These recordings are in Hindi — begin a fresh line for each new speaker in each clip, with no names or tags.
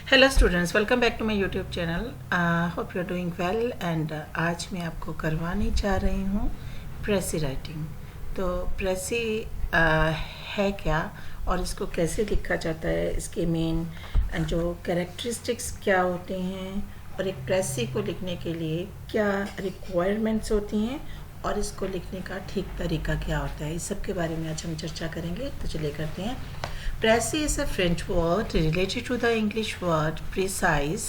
Hello students, welcome back to my YouTube channel. Hope you are doing well and आज मैं आपको करवाने जा रही हूँ प्रेसी राइटिंग। तो प्रेसी है क्या और इसको कैसे लिखा जाता है, इसके मेन जो कैरेक्टरिस्टिक्स क्या होते हैं और एक प्रेसी को लिखने के लिए क्या रिक्वायरमेंट्स होती हैं और इसको लिखने का ठीक तरीका क्या होता है, इस सब के बारे में आज हम चर्चा करेंगे। तो चलिए करते हैं। Précis is a French word related to the English word precise।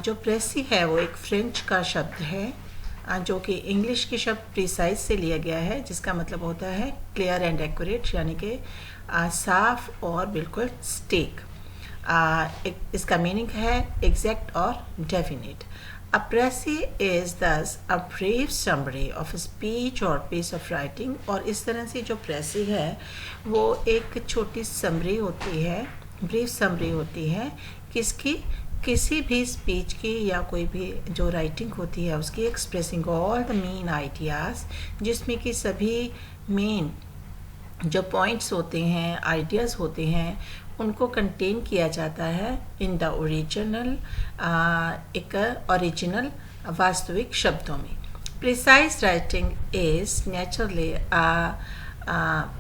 जो प्रेसी है वो एक फ्रेंच का शब्द है जो कि इंग्लिश के शब्द प्रिसाइज से लिया गया है, जिसका मतलब होता है क्लियर एंड एक्यूरेट, यानी कि साफ और बिल्कुल स्टीक। इसका मीनिंग है एग्जैक्ट और definite. A précis is thus a brief summary of a speech or piece of writing। और इस तरह से जो प्रेसी है वो एक छोटी समरी होती है, ब्रीफ समरी होती है किसकी, किसी भी स्पीच की या कोई भी जो राइटिंग होती है उसकी, expressing all the main ideas, जिसमें कि सभी मेन जो पॉइंट्स होते हैं, आइडियाज़ होते हैं, उनको कंटेन किया जाता है इन द ओरिजिनल, एक ओरिजिनल वास्तविक शब्दों में। Precise writing is naturally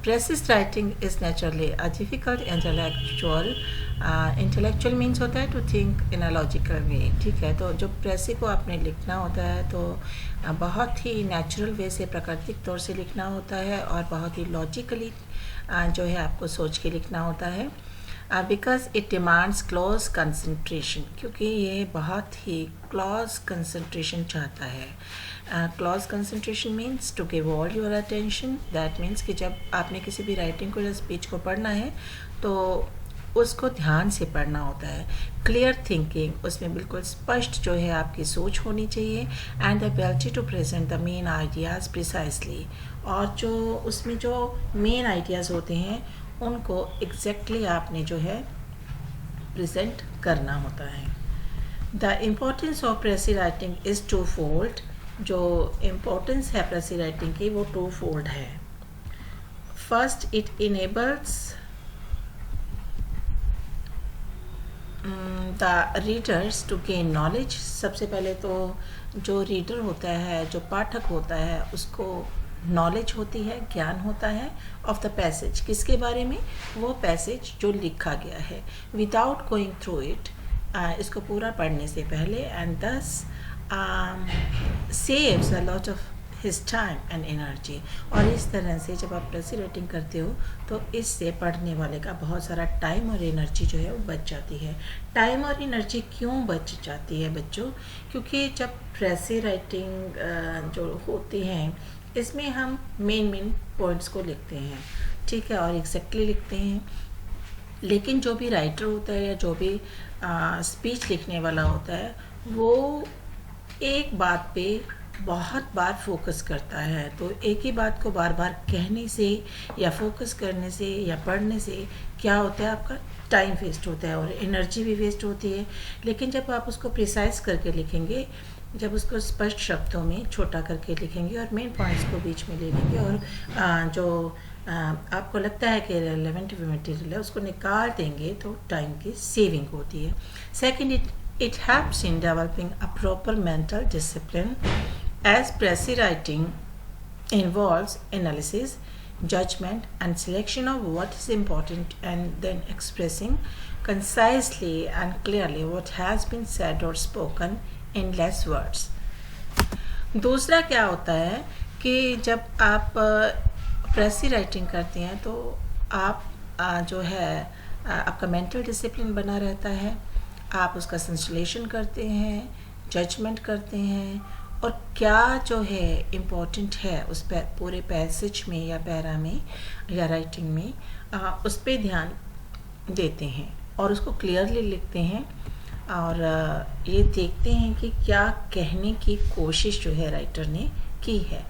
precis writing is naturally a difficult intellectual. Intellectual means होता है to think in a logical way, ठीक है। तो जो प्रेसी को आपने लिखना होता है तो बहुत ही नेचुरल वे से, प्राकृतिक तौर से लिखना होता है और बहुत ही लॉजिकली जो है आपको सोच के लिखना होता है। Because it demands close concentration, क्योंकि ये बहुत ही क्लोज कंसंट्रेशन चाहता है। Close concentration means to give all your attention. That means कि जब आपने किसी भी राइटिंग को या स्पीच को पढ़ना है तो उसको ध्यान से पढ़ना होता है। क्लियर थिंकिंग, उसमें बिल्कुल स्पष्ट जो है आपकी सोच होनी चाहिए। And the ability to present the main ideas precisely, और जो उसमें जो मेन आइडियाज़ होते हैं उनको एग्जैक्टली आपने जो है प्रेजेंट करना होता है। The importance of precis writing is twofold. जो इम्पोर्टेंस है प्रेसी राइटिंग की वो टू फोल्ड है। First, it enables the readers to gain knowledge. सबसे पहले तो जो रीडर होता है, जो पाठक होता है, उसको नॉलेज होती है, ज्ञान होता है ऑफ द पैसेज। किसके बारे में? वो पैसेज जो लिखा गया है, विदाउट गोइंग थ्रू इट, इसको पूरा पढ़ने से पहले। एंड दस saves a lot of his time and energy. और इस तरह से जब आप प्रेसी राइटिंग करते हो तो इससे पढ़ने वाले का बहुत सारा टाइम और एनर्जी जो है वो बच जाती है। टाइम और एनर्जी क्यों बच जाती है बच्चों? क्योंकि जब प्रेसी राइटिंग जो होती हैं इसमें हम मेन पॉइंट्स को लिखते हैं, ठीक है, और एग्जैक्टली लिखते हैं। लेकिन जो भी राइटर होता है या जो भी स्पीच लिखने वाला होता है वो एक बात पे बहुत बार फोकस करता है। तो एक ही बात को बार बार कहने से या फोकस करने से या पढ़ने से क्या होता है, आपका टाइम वेस्ट होता है और एनर्जी भी वेस्ट होती है। लेकिन जब आप उसको प्रिसाइज करके लिखेंगे, जब उसको स्पष्ट शब्दों में छोटा करके लिखेंगे और मेन पॉइंट्स को बीच में ले लेंगे और जो आपको लगता है कि रेलेवेंट मटेरियल है उसको निकाल देंगे तो टाइम की सेविंग होती है। Second, it helps in developing a proper mental discipline, as प्रेसी writing involves analysis, judgment and selection of what is important and then expressing concisely and clearly what has been said or spoken in less words। दूसरा क्या होता है कि जब आप प्रेसी राइटिंग करते हैं तो आप जो है आपका मेंटल डिसिप्लिन बना रहता है, आप उसका संश्लेषण करते हैं, जजमेंट करते हैं और क्या जो है इम्पोर्टेंट है उस पूरे पैसेज में या पैरा में या राइटिंग में उस पर ध्यान देते हैं और उसको क्लियरली लिखते हैं और ये देखते हैं कि क्या कहने की कोशिश जो है राइटर ने की है।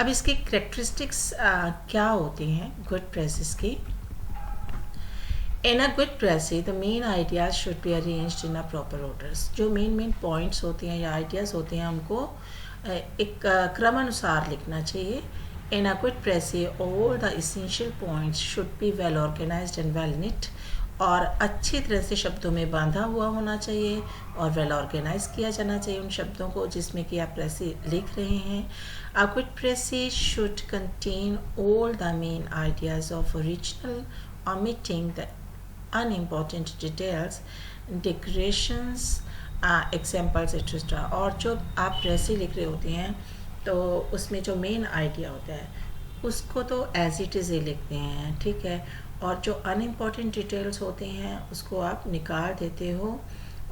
अब इसके कैरेक्टरिस्टिक्स क्या होती हैं गुड प्रेसिस की? In a good précis, the main ideas should be arranged in a proper orders। जो मेन पॉइंट्स होते हैं या आइडियाज़ होते हैं हमको एक क्रमानुसार लिखना चाहिए। In a good précis, all the essential points should be well organized and well knit। और अच्छी तरह से शब्दों में बांधा हुआ होना चाहिए और वेल ऑर्गेनाइज किया जाना चाहिए उन शब्दों को जिसमें कि आप प्रेसी लिख रहे हैं. A good precis should contain all the main ideas of original, omitting the unimportant details, digressions, examples etc. और जो आप प्रेसी लिख रहे होते हैं तो उसमें जो मेन आइडिया होता है उसको तो एज इट इज़ ही लिखते हैं, ठीक है. और जो अनइम्पॉर्टेंट डिटेल्स होते हैं उसको आप निकाल देते हो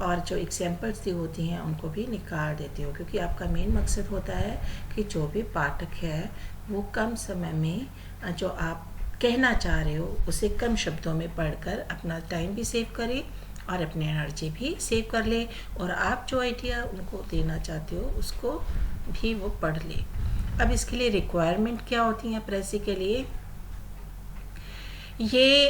और जो एग्जाम्पल्स दी होती हैं उनको भी निकाल देते हो, क्योंकि आपका मेन मकसद होता है कि जो भी पाठक है वो कम समय में जो आप कहना चाह रहे हो उसे कम शब्दों में पढ़कर अपना टाइम भी सेव करे और अपनी एनर्जी भी सेव कर ले और आप जो आइडिया उनको देना चाहते हो उसको भी वो पढ़ ले. अब इसके लिए रिक्वायरमेंट क्या होती हैं प्रेसी के लिए? ये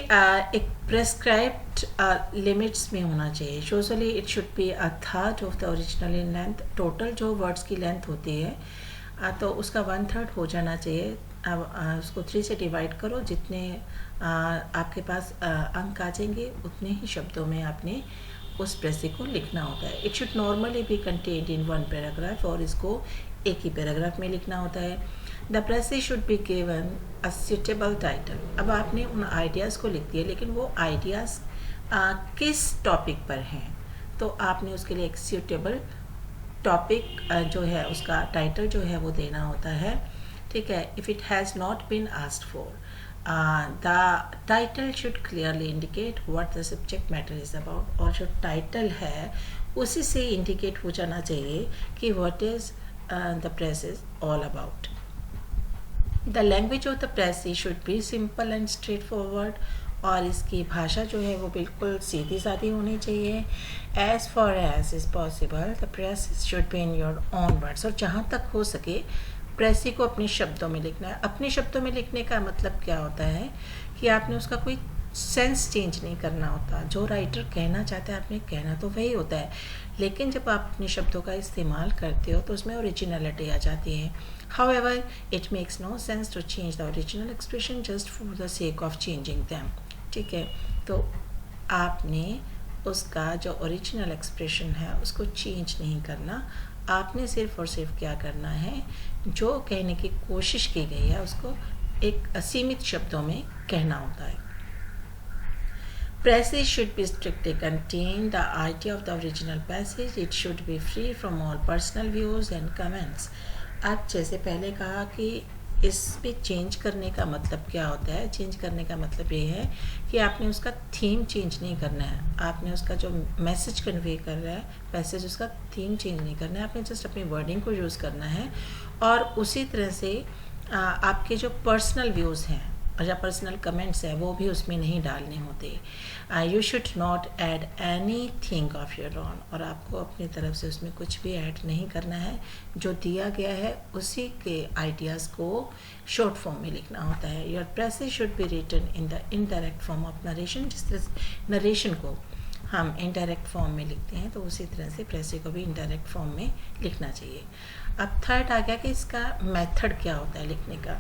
एक प्रेस्क्राइब्ड लिमिट्स में होना चाहिए. Usually it should be a third of the original in length. Total जो वर्ड्स की लेंथ होती है तो उसका 1/3 हो जाना चाहिए. अब उसको 3 से डिवाइड करो, जितने आपके पास अंक आ जाएंगे उतने ही शब्दों में आपने उस प्रेसी को लिखना होता है. It should normally be contained in 1 paragraph और इसको एक ही पैराग्राफ में लिखना होता है. The precis should be given a suitable title. अब आपने उन आइडियाज़ को लिख दिया लेकिन वो आइडियाज़ किस टॉपिक पर हैं तो आपने उसके लिए एक सूटेबल टॉपिक जो है उसका टाइटल जो है वो देना होता है, ठीक है. If it has not been asked for the title should clearly indicate what the subject matter is about. और जो टाइटल है उसी से इंडिकेट हो जाना चाहिए कि what is the precis all about. The language of the precis should be simple and straightforward. और इसकी भाषा जो है वो बिल्कुल सीधी सादी होनी चाहिए. As far as is possible the precis should be in your own words. और जहाँ तक हो सके प्रेसी को अपने शब्दों में लिखना है. अपने शब्दों में लिखने का मतलब क्या होता है कि आपने उसका कोई सेंस चेंज नहीं करना होता. जो राइटर कहना चाहता है आपने कहना तो वही होता है, लेकिन जब आप अपने शब्दों का इस्तेमाल करते हो तो उसमें ओरिजिनलिटी आ जाती है. However, it makes no sense to change the original expression just for the sake of changing them. ठीक है, तो आपने उसका जो ओरिजिनल एक्सप्रेशन है उसको चेंज नहीं करना. आपने सिर्फ और सिर्फ क्या करना है, जो कहने की कोशिश की गई है उसको एक असीमित शब्दों में कहना होता है. Passage should be strictly contain the idea of the original passage. It should be free from all personal views and comments. अब जैसे पहले कहा कि इस पे चेंज करने का मतलब क्या होता है. चेंज करने का मतलब ये है कि आपने उसका थीम चेंज नहीं करना है. आपने उसका जो मैसेज कन्वे कर रहा है पैसेज उसका थीम चेंज नहीं करना है. आपने जस्ट अपनी वर्डिंग को यूज़ करना है. और उसी तरह से आपके जो पर्सनल व्यूज़ हैं और या पर्सनल कमेंट्स हैं वो भी उसमें नहीं डालने होते. You should not add any thing of your own. और आपको अपनी तरफ से उसमें कुछ भी ऐड नहीं करना है. जो दिया गया है उसी के आइडियाज़ को शॉर्ट फॉर्म में लिखना होता है. Your precis should be written in the indirect form of narration. जिस तरह नरेशन को हम इनडायरेक्ट फॉर्म में लिखते हैं तो उसी तरह से प्रेसेज को भी इनडायरेक्ट फॉर्म में लिखना चाहिए. अब थर्ड आ गया कि इसका मेथड क्या होता है लिखने का.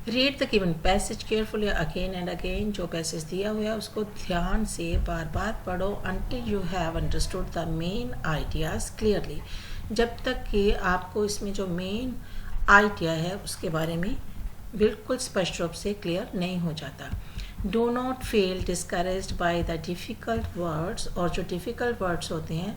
Read the given passage carefully again and again. जो पैसेज दिया हुआ है उसको ध्यान से बार बार पढ़ो until you have understood the main ideas clearly. जब तक कि आपको इसमें जो मेन आइडिया है उसके बारे में बिल्कुल स्पष्ट रूप से क्लियर नहीं हो जाता. Do not feel discouraged by the difficult words. और जो डिफ़िकल्ट वर्ड्स होते हैं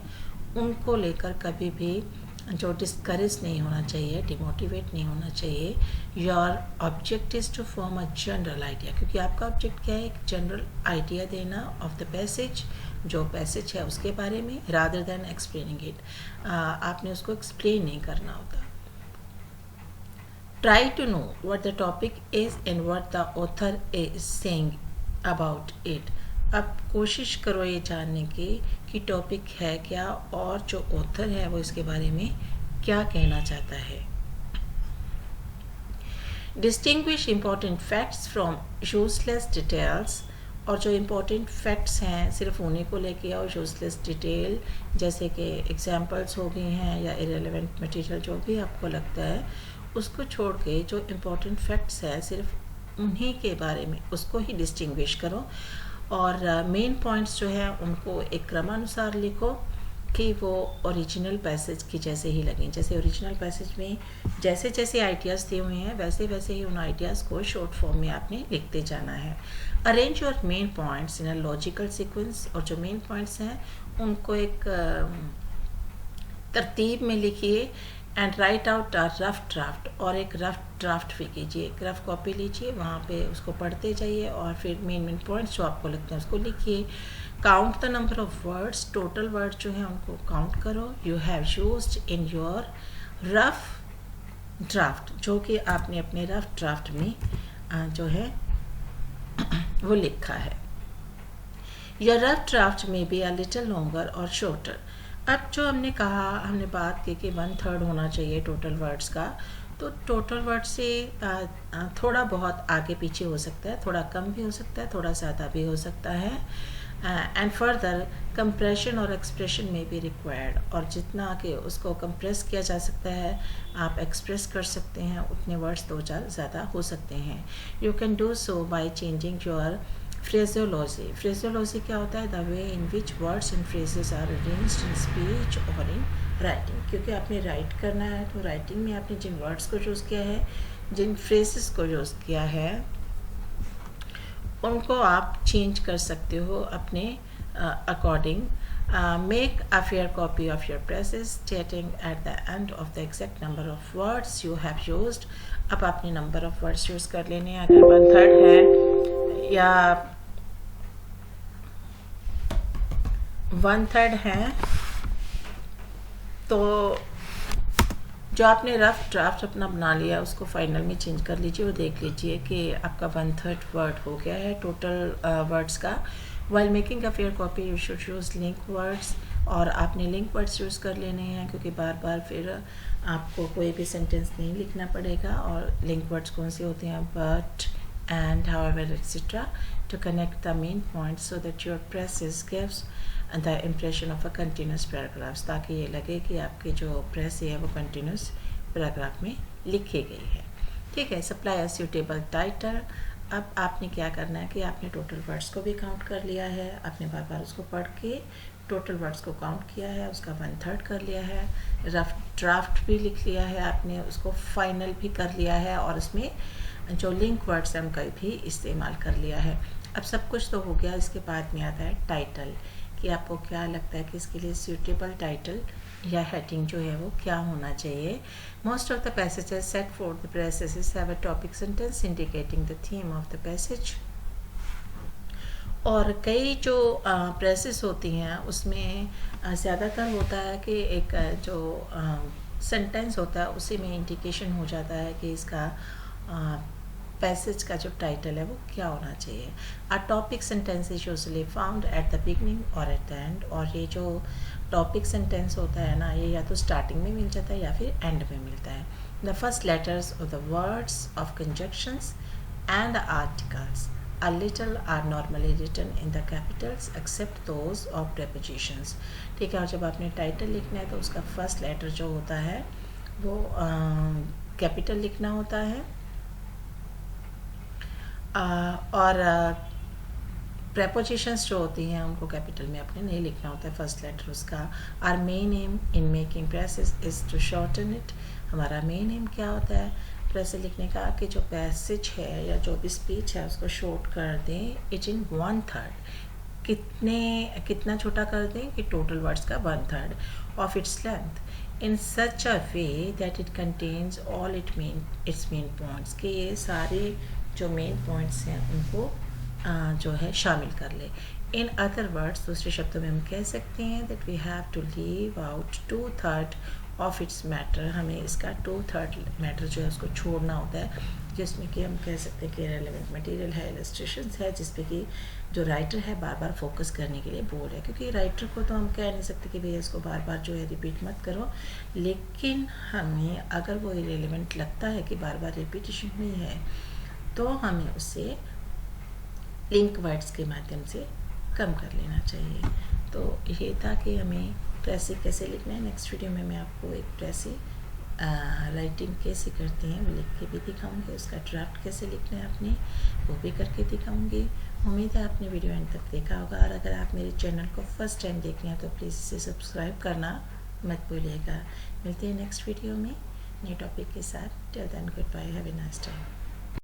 उनको लेकर कभी भी जो डिस्करेज नहीं होना चाहिए, डिमोटिवेट नहीं होना चाहिए. Your object is to form a general idea. क्योंकि आपका ऑब्जेक्ट क्या है, एक जनरल आइडिया देना ऑफ द पैसेज. जो पैसेज है उसके बारे में रादर देन एक्सप्लेनिंग इट. आपने उसको एक्सप्लेन नहीं करना होता. Try to know what the topic is and what the author is saying about it. अब कोशिश करो ये जानने की कि टॉपिक है क्या और जो ऑथर है वो इसके बारे में क्या कहना चाहता है. Distinguish important facts from useless details. और जो इम्पोर्टेंट फैक्ट्स हैं सिर्फ उन्हीं को लेके आओ. यूजलेस डिटेल जैसे कि एग्जांपल्स हो गई हैं या इरेलेवेंट मटेरियल जो भी आपको लगता है उसको छोड़ के जो इम्पोर्टेंट फैक्ट्स हैं सिर्फ उन्हीं के बारे में उसको ही डिस्टिंग्विश करो. और मेन पॉइंट्स जो है उनको एक क्रमानुसार लिखो कि वो ओरिजिनल पैसेज की जैसे ही लगें। जैसे ओरिजिनल पैसेज में जैसे जैसे आइडियाज़ दिए हुए हैं वैसे वैसे ही उन आइडियाज़ को शॉर्ट फॉर्म में आपने लिखते जाना है। Arrange your main points in a logical sequence, और जो मेन पॉइंट्स हैं उनको एक तरतीब में लिखिए। And right out a rough draft, और एक रफ ड्राफ्ट भी कीजिए, एक रफ कॉपी लीजिए, वहाँ पे उसको पढ़ते जाइए और फिर मेन पॉइंट्स जो आपको लगते हैं उसको लिखिए। Count the number of words, total word जो हैं उनको काउंट करो you have used in your rough draft, जो कि आपने अपने रफ ड्राफ्ट में जो है वो लिखा है। योर रफ ड्राफ्ट में बी अ लिटिल लॉन्गर और शॉर्टर। अब जो हमने कहा, हमने बात की कि 1/3 होना चाहिए टोटल वर्ड्स का, तो टोटल वर्ड से थोड़ा बहुत आगे पीछे हो सकता है, थोड़ा कम भी हो सकता है, थोड़ा ज़्यादा भी हो सकता है। एंड फर्दर कंप्रेशन और एक्सप्रेशन में भी रिक्वायर्ड, और जितना कि उसको कंप्रेस किया जा सकता है आप एक्सप्रेस कर सकते हैं, उतने वर्ड्स 2-4 ज़्यादा हो सकते हैं। You can do so by changing your phraseology. Phraseology क्या होता है? The way in which words and phrases are arranged in speech और इन राइटिंग। क्योंकि आपने राइट करना है तो राइटिंग में आपने जिन वर्ड्स को यूज़ किया है, जिन फ्रेजेस को यूज़ किया है, उनको आप चेंज कर सकते हो अपने according. Make a fair copy of your presses स्टेटिंग at the end of the exact number of words you have used. अब आपने नंबर ऑफ वर्ड्स यूज़ कर लेने हैं। अगर 1/3 है या 1/3 है तो जो आपने रफ ड्राफ्ट अपना बना लिया उसको फाइनल में चेंज कर लीजिए और देख लीजिए कि आपका 1/3 वर्ड हो गया है टोटल वर्ड्स का। While making a fair copy you should use link words, और आपने लिंक वर्ड्स यूज़ कर लेने हैं क्योंकि बार बार फिर आपको कोई भी सेंटेंस नहीं लिखना पड़ेगा। और लिंक वर्ड्स कौन से होते हैं? But, and, however, etcetera, to connect the main point so that your precis gives the impression of a continuous paragraphs, ताकि ये लगे कि आपकी जो प्रेस है वो कंटिन्यूस पैराग्राफ में लिखी गई है। ठीक है। Supply a suitable title. अब आपने क्या करना है कि आपने टोटल वर्ड्स को भी काउंट कर लिया है, आपने बार बार उसको पढ़ के टोटल वर्ड्स को काउंट किया है, उसका 1/3 कर लिया है, रफ ड्राफ्ट भी लिख लिया है आपने, उसको फाइनल भी कर लिया है, और उसमें जो लिंक वर्ड्स हैं उनका भी इस्तेमाल कर लिया है। अब सब कुछ तो हो गया, इसके बाद में आता है टाइटल, कि आपको क्या लगता है कि इसके लिए सूटेबल टाइटल या हेडिंग जो है वो क्या होना चाहिए। Most of the passages set for the passages have a topic sentence indicating the theme of the passage. और कई जो प्रेसेस होती हैं उसमें ज़्यादातर होता है कि एक जो सेंटेंस होता है उसी में इंडिकेशन हो जाता है कि इसका पैसेज का जो टाइटल है वो क्या होना चाहिए। A topic sentence is usually found at the beginning और एट द एंड, और ये जो टॉपिक सेंटेंस होता है ना, ये या तो स्टार्टिंग में मिल जाता है या फिर एंड में मिलता है। The first letters of the words of conjunctions and the articles a little are normally written in the capitals except those of prepositions। ठीक है। और जब आपने टाइटल लिखना है तो उसका फर्स्ट लेटर जो होता है वो कैपिटल लिखना होता है, और प्रेपोजिशंस जो होती हैं उनको कैपिटल में आपने नहीं लिखना होता है फर्स्ट लेटर उसका। Our main aim in making precis is to shorten it. हमारा मेन एम क्या होता है प्रेस लिखने का? कि जो पैसेज है या जो भी स्पीच है उसको शॉर्ट कर दें इट इन 1/3। कितना छोटा कर दें कि टोटल वर्ड्स का 1/3 of its length in such a way that it contains all it's main points, कि ये सारे जो मेन पॉइंट्स हैं उनको जो है शामिल कर ले। इन अदर वर्ड्स, दूसरे शब्दों में हम कह सकते हैं that we have to leave out 2/3 of its matter. हमें इसका 2/3 मैटर जो है उसको छोड़ना होता है, जिसमें कि हम कह सकते हैं कि रेलेवेंट मटेरियल है, इलस्ट्रेशंस है, जिसपे कि जो राइटर है बार बार फोकस करने के लिए बोल है। क्योंकि राइटर को तो हम कह नहीं सकते कि भैया इसको बार बार जो है रिपीट मत करो, लेकिन हमें अगर वो इरेलेवेंट लगता है कि बार बार रिपीटेशन हुई है तो हमें उसे लिंक वर्ड्स के माध्यम से कम कर लेना चाहिए। तो ये था कि हमें प्रेसी कैसे लिखना है। नेक्स्ट वीडियो में मैं आपको एक प्रेसी राइटिंग कैसे करते हैं वो लिख के भी दिखाऊंगी, उसका ड्राफ्ट कैसे लिखना है अपने वो भी करके दिखाऊंगी। उम्मीद है आपने वीडियो एंड तक देखा होगा, और अगर आप मेरे चैनल को फर्स्ट टाइम देख रहे हैं तो प्लीज़ इसे सब्सक्राइब करना मत भूलिएगा। मिलते हैं नेक्स्ट वीडियो में नए टॉपिक के साथ। Till then good bye, have a nice time.